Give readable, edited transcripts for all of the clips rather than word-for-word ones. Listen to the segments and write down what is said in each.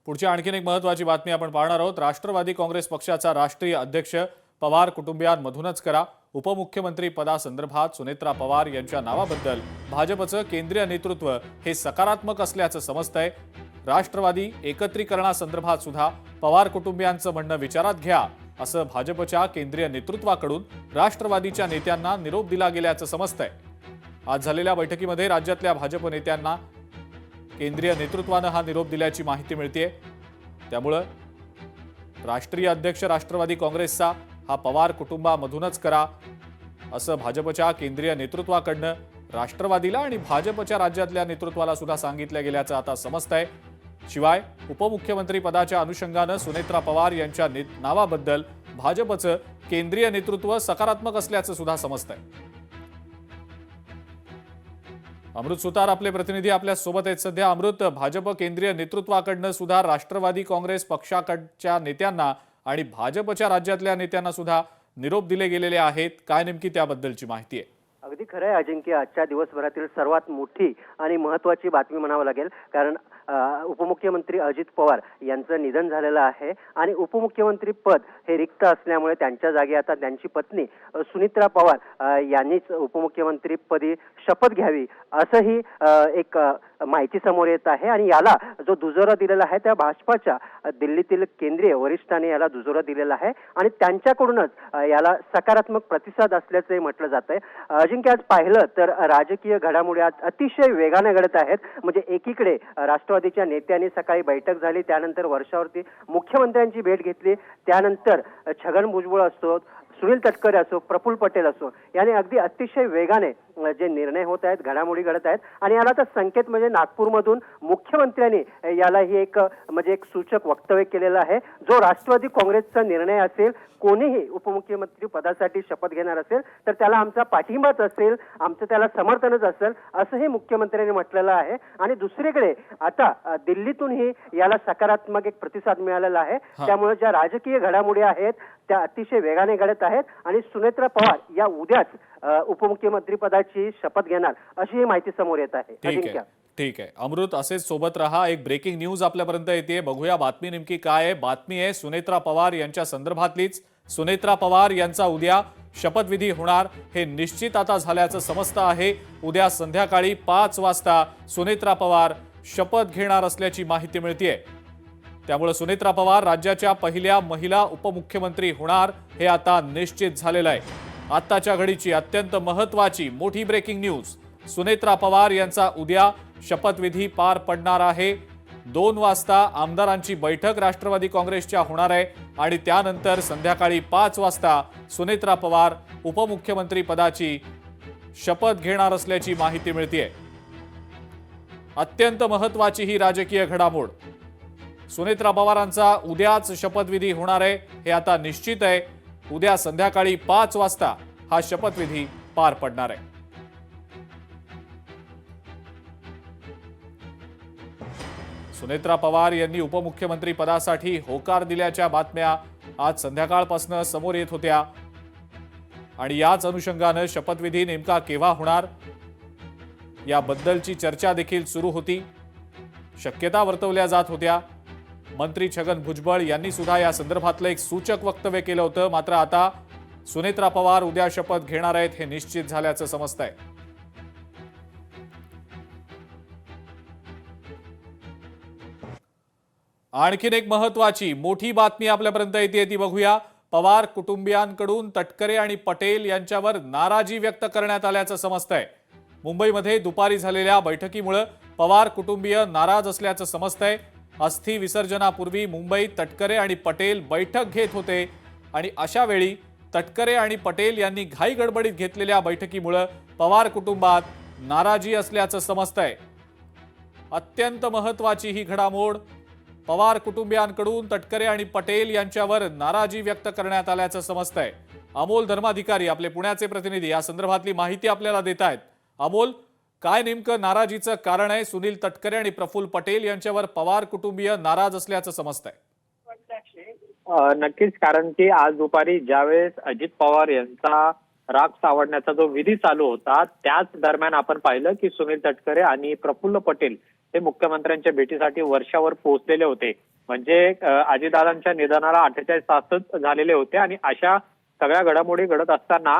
पुढची आणखीन एक महत्त्वाची बातमी आपण पाहणार आहोत। राष्ट्रवादी काँग्रेस पक्षाचा राष्ट्रीय अध्यक्ष पवार कुटुंबियांमधूनच करा। उपमुख्यमंत्री पदासंदर्भात सुनेत्रा पवार यांच्या नावाबद्दल भाजपचं केंद्रीय नेतृत्व हे सकारात्मक असल्याचं समजतंय। राष्ट्रवादी एकत्रीकरणासंदर्भात सुद्धा पवार कुटुंबियांचं म्हणणं विचारात घ्या असं भाजपच्या केंद्रीय नेतृत्वाकडून राष्ट्रवादीच्या नेत्यांना निरोप दिला गेल्याचं समजतंय। आज झालेल्या बैठकीमध्ये राज्यातल्या भाजप नेत्यांना केंद्रीय नेतृत्वानं हा निरोप दिल्याची माहिती मिळते। त्यामुळे राष्ट्रीय अध्यक्ष राष्ट्रवादी काँग्रेसचा हा पवार कुटुंबामधूनच करा असं भाजपच्या केंद्रीय नेतृत्वाकडनं राष्ट्रवादीला आणि भाजपच्या राज्यातल्या नेतृत्वाला सुद्धा सांगितलं गेल्याचं आता समजतंय। शिवाय उपमुख्यमंत्री पदाच्या अनुषंगानं सुनेत्रा पवार यांच्या नावाबद्दल भाजपचं केंद्रीय नेतृत्व सकारात्मक असल्याचं सुद्धा समजतंय। अमृत सुतार आपले प्रतिनिधी आपल्या सोबत आहेत सध्या। अमृत, भाजप केंद्रीय नेतृत्वाकडनं सुद्धा राष्ट्रवादी काँग्रेस पक्षाकडच्या नेत्यांना आणि भाजपच्या राज्यातल्या नेत्यांना सुद्धा निरोप दिले गेलेले आहेत, काय नेमकी त्याबद्दलची माहिती आहे? अगदी खरं आहे अजिंक्य, आजच्या दिवसभरातील सर्वात मोठी आणि महत्त्वाची बातमी म्हणावं लागेल, कारण उपमुख्यमंत्री अजित पवार यांचं निधन झालेलं आहे आणि उपमुख्यमंत्री पद हे रिक्त असल्यामुळे त्यांच्या जागी आता त्यांची पत्नी सुनेत्रा पवार यांनीच उपमुख्यमंत्री पदी शपथ घ्यावी असंही एक माहिती समोर येत आहे। आणि याला जो दुजोरा दिलेला आहे त्या भाजपाच्या दिल्लीतील केंद्रीय वरिष्ठांनी याला दुजोरा दिलेला आहे आणि त्यांच्याकडूनच याला सकारात्मक प्रतिसाद असल्याचे म्हटलं जात आहे। अजिंक्य, आज पाहिलं तर राजकीय घडामोडी आज अतिशय वेगाने घडत आहेत। म्हणजे एकीकडे राष्ट्रवादीच्या नेत्यांनी सकाळी बैठक झाली, त्यानंतर वर्षावरती मुख्यमंत्र्यांची भेट घेतली, त्यानंतर छगन भुजबळ असतो, सुनील तटकरे असो, प्रफुल्ल पटेल असो, याने अगदी अतिशय वेगाने जे निर्णय होत आहेत, घडामोडी घडत आहेत। आणि याला तर संकेत म्हणजे नागपूरमधून मुख्यमंत्र्यांनी याला ही एक म्हणजे एक सूचक वक्तव्य केलेलं आहे। जो राष्ट्रवादी काँग्रेसचा निर्णय असेल, कोणीही उपमुख्यमंत्री पदासाठी शपथ घेणार असेल तर त्याला आमचा पाठिंबाच असेल, आमचं त्याला समर्थनच असेल असंही मुख्यमंत्र्यांनी म्हटलेलं आहे। आणि दुसरीकडे आता दिल्लीतूनही याला सकारात्मक एक प्रतिसाद मिळालेला आहे। त्यामुळे ज्या राजकीय घडामोडी आहेत त्या अतिशय वेगाने घडत आहेत आणि सुनेत्रा पवार या उद्याच उपमुख्यमंत्री पदाची शपथ घेणार अशी ही माहिती समोर येत आहे। ठीक आहे अमृत, असेच सोबत रहा। एक ब्रेकिंग न्यूज आपल्यापर्यंत येते, बघूया बातमी नेमकी काय आहे। बातमी आहे सुनेत्रा पवार यांच्या संदर्भातलीच। सुनेत्रा पवार यांचा उद्या शपथविधी होणार हे निश्चित आता झाल्याचं समजतं आहे। उद्या संध्याकाळी 5 वाजता सुनेत्रा पवार शपथ घेणार असल्याची माहिती मिळतेय। त्यामुळे सुनेत्रा पवार राज्याच्या पहिल्या महिला उपमुख्यमंत्री होणार हे आता निश्चित झालेलं आहे। आत्ताच्या घडीची अत्यंत महत्त्वाची मोठी ब्रेकिंग न्यूज, सुनेत्रा पवार यांचा उद्या शपथविधी पार पडणार आहे। 2 वाजता आमदारांची बैठक राष्ट्रवादी काँग्रेसच्या होणार आहे आणि त्यानंतर संध्याकाळी 5 वाजता सुनेत्रा पवार उपमुख्यमंत्री पदाची शपथ घेणार असल्याची माहिती मिळतेय। अत्यंत महत्त्वाची ही राजकीय घडामोड, सुनेत्रा पवारांचा उद्याच शपथविधी होणार आहे हे आता निश्चित आहे। उद्या संध्याकाळी 5 वाजता हा शपथविधी पार पडणार आहे। सुनेत्रा पवार यांनी उपमुख्यमंत्री पदासाठी होकार दिल्याच्या बातम्या आज संध्याकाळपासून समोर येत होत्या आणि याच अनुषंगाने शपथविधी नेमका केव्हा होणार याबद्दलची चर्चा देखील सुरू होती, शक्यता वर्तवल्या जात होत्या। मंत्री छगन भुजबळ यांनी सुद्धा या संदर्भातलं एक सूचक वक्तव्य केलं होतं। मात्र आता सुनेत्रा पवार उद्या शपथ घेणार आहेत हे निश्चित झाल्याचं समजतंय। आणखीन एक महत्त्वाची मोठी बातमी आपल्यापर्यंत येते, ती बघूया। पवार कुटुंबियांकडून तटकरे आणि पटेल यांच्यावर नाराजी व्यक्त करण्यात आल्याचं समजतंय। मुंबईमध्ये दुपारी झालेल्या बैठकीमुळे पवार कुटुंबीय नाराज असल्याचं समजतंय। अस्थि विसर्जनापूर्वी मुंबईत तटकरे आणि पटेल बैठक घेत होते आणि अशा वेळी तटकरे आणि पटेल यांनी घाई गडबडीत घेतलेल्या बैठकीमुळे पवार कुटुंबात नाराजी असल्याचं समजतंय। अत्यंत महत्त्वाची ही घडामोड, पवार कुटुंबियांकडून तटकरे आणि पटेल यांच्यावर नाराजी व्यक्त करण्यात आल्याचं समजतंय। अमोल धर्माधिकारी आपले पुण्याचे प्रतिनिधी या संदर्भातली माहिती आपल्याला देत आहेत। अमोल, काय नेमकं नाराजीचं कारण आहे? सुनील तटकरे आणि प्रफुल्ल पटेल यांच्यावर पवार कुटुंबीय नाराज असल्याचं समजतंय। नक्कीच, कारण की आज दुपारी ज्यावेळेस अजित पवार यांचा राग सावरण्याचा जो विधी चालू होता त्याच दरम्यान आपण पाहिलं की सुनील तटकरे आणि प्रफुल्ल पटेल हे मुख्यमंत्र्यांच्या भेटीसाठी वर्षावर पोहोचलेले होते म्हणजे अजितदादांच्या निधनाला 48 तासच झालेले होते आणि अशा सगळ्या घडामोडी घडत असताना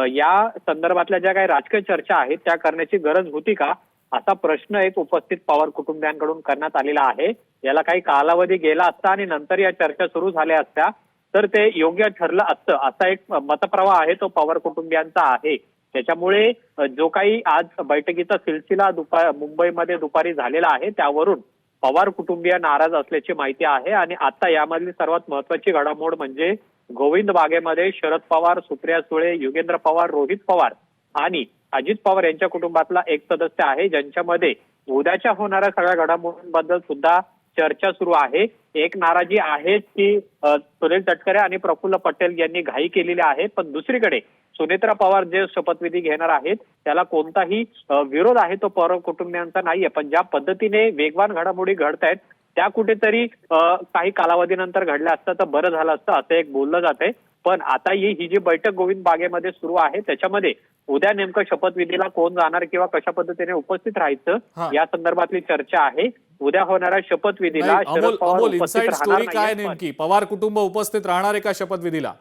या संदर्भातल्या ज्या काही राजकीय चर्चा आहेत त्या करण्याची गरज होती का, असा प्रश्न एक उपस्थित पवार कुटुंबियांकडून करण्यात आलेला आहे. याला काही कालावधी गेला असता आणि नंतर या चर्चा सुरू झाल्या असत्या तर ते योग्य ठरलं असतं, असा एक मतप्रवाह आहे तो पवार कुटुंबियांचा आहे. त्याच्यामुळे जो काही आज बैठकीचा सिलसिला मुंबईमध्ये दुपारी झालेला आहे त्यावरून पवार कुटुंबीय नाराज असल्याची माहिती आहे. आणि आता यामधली सर्वात महत्वाची घडामोड म्हणजे गोविंद बागेमध्ये शरद पवार, सुप्रिया सुळे, योगेंद्र पवार, रोहित पवार आणि अजित पवार यांच्या कुटुंबातला एक सदस्य आहे ज्यांच्यामध्ये उद्याच्या होणाऱ्या सगळ्या घडामोडींबद्दल सुद्धा चर्चा सुरू आहे. एक नाराजी आहे की सुनील तटकरे आणि प्रफुल्ल पटेल यांनी घाई केलेली आहे, पण दुसरीकडे सुनेत्रा पवार जे शपथविधी घेणार आहेत त्याला कोणताही विरोध आहे तो पवार कुटुंबियांचा नाहीये. पण ज्या पद्धतीने वेगवान घडामोडी घडतायत त्या कुठेतरी काही कालावधीनंतर घडल्या असतं तर बरं झालं असतं असं एक बोललं जातंय. पण आता ही जी बैठक गोविंद बागेमध्ये सुरू आहे त्याच्यामध्ये उद्या नेमकं शपथविधीला कोण जाणार किंवा कशा पद्धतीने उपस्थित राहायचं या संदर्भातली चर्चा आहे. उद्या होणाऱ्या शपथविधीला शरद पवार उपस्थित राहणार काय नाहीत. नेमकी पवार कुटुंब उपस्थित राहणार आहे का शपथविधीला?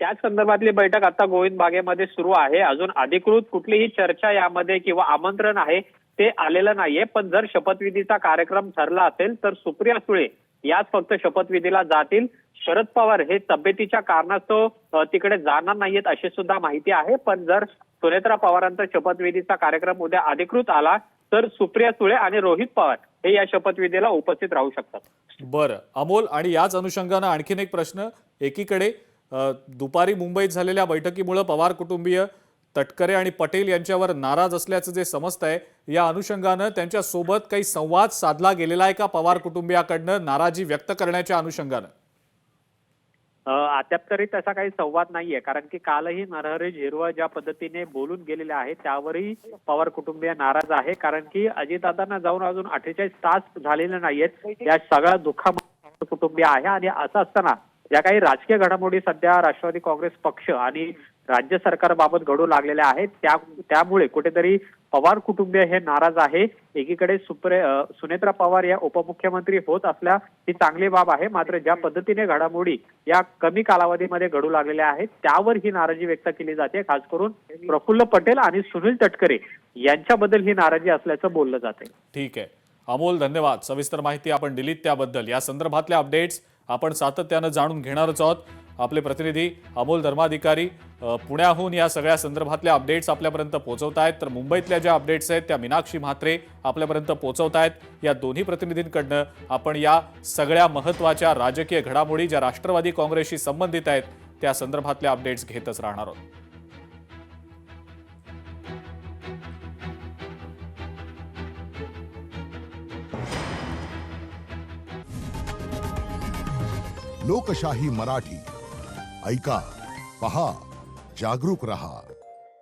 त्याच संदर्भातली बैठक आता गोविंद बागेमध्ये सुरू आहे. अजून अधिकृत कुठलीही चर्चा यामध्ये किंवा आमंत्रण आहे ते आलेलं नाहीये. पण जर शपथविधीचा कार्यक्रम ठरला असेल तर सुप्रिया सुळे याच फक्त शपथविधीला जातील. शरद पवार हे तब्येतीच्या कारणास्तव तिकडे जाणार नाहीयेत अशी सुद्धा माहिती आहे. पण जर सुनेत्रा पवारांचा शपथविधीचा कार्यक्रम उद्या अधिकृत आला तर सुप्रिया सुळे आणि रोहित पवार हे या शपथविधीला उपस्थित राहू शकतात. बरं अमोल, आणि याच अनुषंगानं आणखीन एक प्रश्न. एकीकडे दुपारी मुंबईत झालेल्या बैठकीमुळे पवार कुटुंबीय तटकरे आणि पटेल यांच्यावर नाराज असल्याचं जे समजतंय, या अनुषंगानं त्यांच्या सोबत काही संवाद साधला गेलेला आहे का पवार कुटुंबियाकडनं नाराजी व्यक्त करण्याच्या अनुषंगानं? अद्याप तरी तसा काही संवाद नाहीये, कारण की कालही नरहरी झिरवळ ज्या पद्धतीने बोलून गेलेले आहेत त्यावरही पवार कुटुंबीय नाराज आहे. कारण की अजितदादांना जाऊन अजून 48 तास झालेले नाहीयेत. या सगळ्या दुःखामध्ये कुटुंबीय आहे आणि असं असताना या काही राजकीय घडामोडी सध्या राष्ट्रवादी काँग्रेस पक्ष आणि राज्य सरकारबाबत घडू लागलेल्या आहेत. त्यामुळे कुठेतरी पवार कुटुंबीय हे नाराज आहे. एकीकडे सुनेत्रा पवार या उपमुख्यमंत्री होत असल्या ही चांगली बाब आहे, मात्र ज्या पद्धतीने घडामोडी या कमी कालावधीमध्ये घडू लागलेल्या आहेत त्यावर ही नाराजी व्यक्त केली जाते. खास करून प्रफुल्ल पटेल आणि सुनील तटकरे यांच्याबद्दल ही नाराजी असल्याचं बोललं जाते. ठीक आहे अमोल, धन्यवाद. सविस्तर माहिती आपण दिलीत त्याबद्दल. या संदर्भातल्या अपडेट्स आपण सातत्यानं जाणून घेणारच आहोत. आपले प्रतिनिधी अमोल धर्माधिकारी पुण्याहून या सगळ्या संदर्भातल्या अपडेट्स आपल्यापर्यंत पोहोचवत आहेत, तर मुंबईतल्या ज्या अपडेट्स आहेत त्या मीनाक्षी म्हात्रे आपल्यापर्यंत पोहोचवत आहेत. या दोन्ही प्रतिनिधींकडनं आपण या सगळ्या महत्त्वाच्या राजकीय घडामोडी ज्या राष्ट्रवादी काँग्रेसशी संबंधित आहेत त्या संदर्भातल्या अपडेट्स घेतच राहणार आहोत. लोकशाही मराठी ऐका, पहा, जागरूक रहा.